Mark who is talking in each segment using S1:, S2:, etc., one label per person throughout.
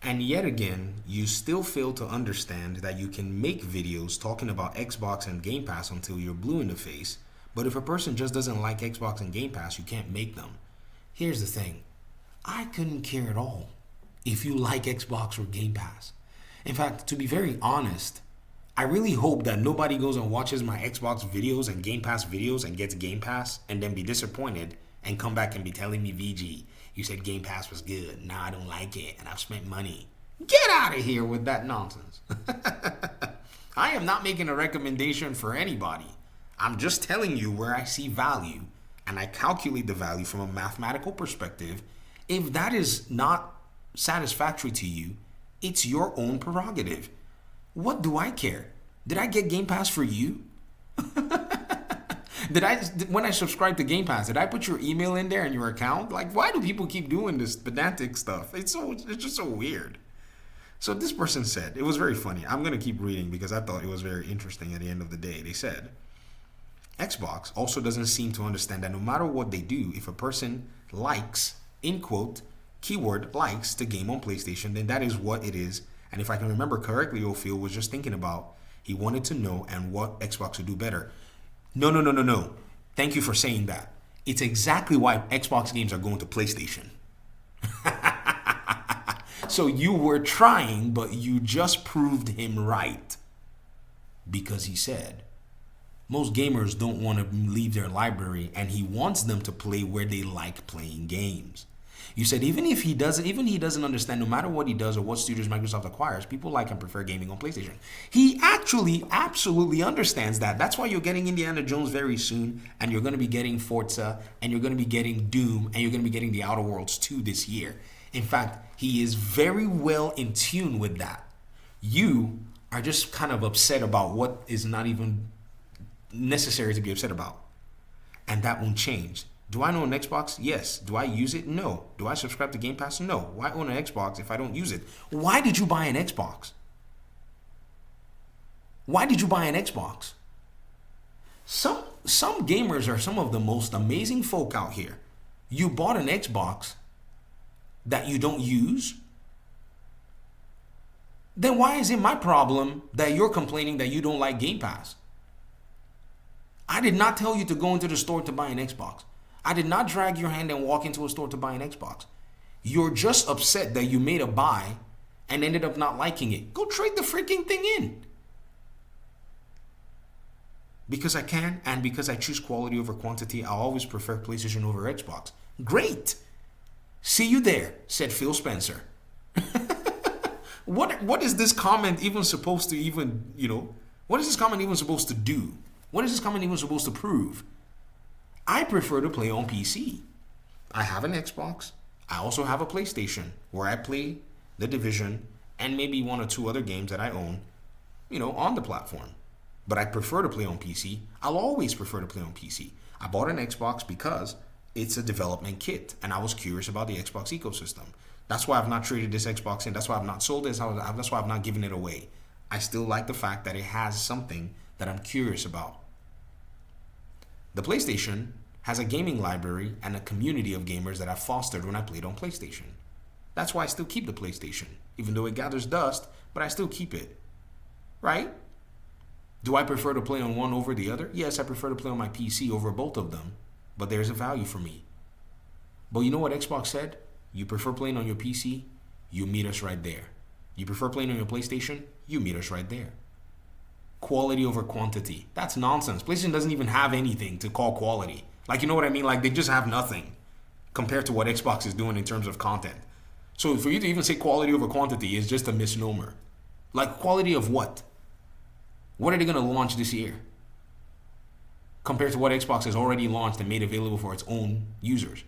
S1: And yet again, you still fail to understand that you can make videos talking about Xbox and Game Pass until you're blue in the face. But if a person just doesn't like Xbox and Game Pass, you can't make them. Here's the thing. I couldn't care at all if you like Xbox or Game Pass. In fact, to be very honest, I really hope that nobody goes and watches my Xbox videos and Game Pass videos and gets Game Pass and then be disappointed and come back and be telling me, VG, you said Game Pass was good. Now I don't like it and I've spent money. Get out of here with that nonsense. I am not making a recommendation for anybody. I'm just telling you where I see value and I calculate the value from a mathematical perspective. If that is not satisfactory to you, it's your own prerogative. What do I care? Did I get Game Pass for you? When I subscribed to Game Pass, did I put your email in there and your account? Like, why do people keep doing this pedantic stuff? It's just so weird. So this person said, it was very funny. I'm going to keep reading because I thought it was very interesting at the end of the day. They said, Xbox also doesn't seem to understand that no matter what they do, if a person likes, in quote, keyword likes to game on PlayStation, then that is what it is. And if I can remember correctly, Ophil was just thinking about he wanted to know and what Xbox would do better. No. Thank you for saying that. It's exactly why Xbox games are going to PlayStation. So you were trying, but you just proved him right. Because he said, most gamers don't want to leave their library and he wants them to play where they like playing games. You said even he doesn't understand no matter what he does or what studios Microsoft acquires, people like and prefer gaming on PlayStation. He actually absolutely understands that. That's why you're getting Indiana Jones very soon, and you're going to be getting Forza, and you're going to be getting Doom, and you're going to be getting The Outer Worlds 2 this year. In fact, he is very well in tune with that. You are just kind of upset about what is not even necessary to be upset about. And that won't change. Do I own an Xbox? Yes. Do I use it? No. Do I subscribe to Game Pass? No. Why own an Xbox if I don't use it? Why did you buy an Xbox? Why did you buy an Xbox? Some gamers are some of the most amazing folk out here. You bought an Xbox that you don't use? Then why is it my problem that you're complaining that you don't like Game Pass? I did not tell you to go into the store to buy an Xbox. I did not drag your hand and walk into a store to buy an Xbox. You're just upset that you made a buy and ended up not liking it. Go trade the freaking thing in. Because I can and because I choose quality over quantity, I always prefer PlayStation over Xbox. Great. See you there, said Phil Spencer. What is this comment even supposed to even, what is this comment even supposed to do? What is this comment even supposed to prove? I prefer to play on PC. I have an Xbox. I also have a PlayStation where I play The Division and maybe one or two other games that I own, on the platform. But I prefer to play on PC. I'll always prefer to play on PC. I bought an Xbox because it's a development kit and I was curious about the Xbox ecosystem. That's why I've not traded this Xbox in. That's why I've not sold it. That's why I've not given it away. I still like the fact that it has something that I'm curious about. The PlayStation has a gaming library and a community of gamers that I fostered when I played on PlayStation. That's why I still keep the PlayStation, even though it gathers dust, but I still keep it. Right? Do I prefer to play on one over the other? Yes, I prefer to play on my PC over both of them, but there's a value for me. But you know what Xbox said? You prefer playing on your PC? You meet us right there. You prefer playing on your PlayStation? You meet us right there. Quality over quantity. That's nonsense. PlayStation doesn't even have anything to call quality. Like, you know what I mean? Like, they just have nothing compared to what Xbox is doing in terms of content. So for you to even say quality over quantity is just a misnomer. Like, quality of what? What are they going to launch this year? Compared to what Xbox has already launched and made available for its own users.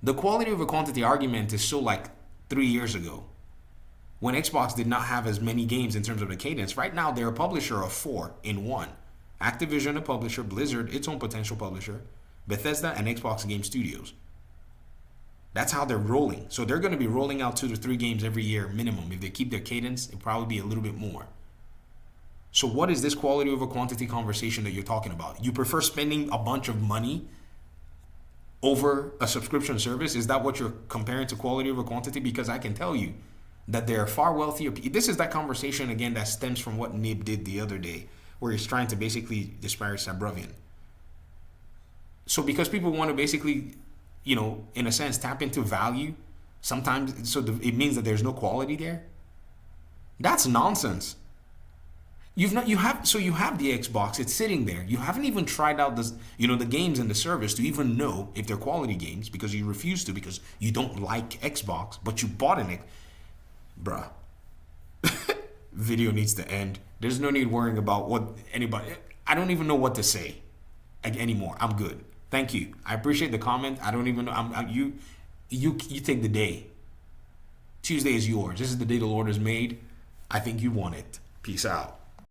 S1: The quality over quantity argument is so like 3 years ago, when Xbox did not have as many games in terms of the cadence. Right now, they're a publisher of 4 in 1. Activision, a publisher, Blizzard, its own potential publisher, Bethesda, and Xbox Game Studios. That's how they're rolling. So they're going to be rolling out 2 to 3 games every year minimum. If they keep their cadence, it'll probably be a little bit more. So what is this quality over quantity conversation that you're talking about? You prefer spending a bunch of money over a subscription service? Is that what you're comparing to quality over quantity? Because I can tell you, that there are far wealthier people. This is that conversation again that stems from what Nib did the other day, where he's trying to basically disparage Sabrovian. So because people want to basically, in a sense, tap into value, sometimes it means that there's no quality there. That's nonsense. You have the Xbox. It's sitting there. You haven't even tried out the games in the service to even know if they're quality games because you refuse to because you don't like Xbox, but you bought an X. Bruh. Video needs to end. There's no need worrying about what anybody. I don't even know what to say anymore. I'm good. Thank you. I appreciate the comment. I don't even know. You take the day. Tuesday is yours. This is the day the Lord has made. I think you want it. Peace out.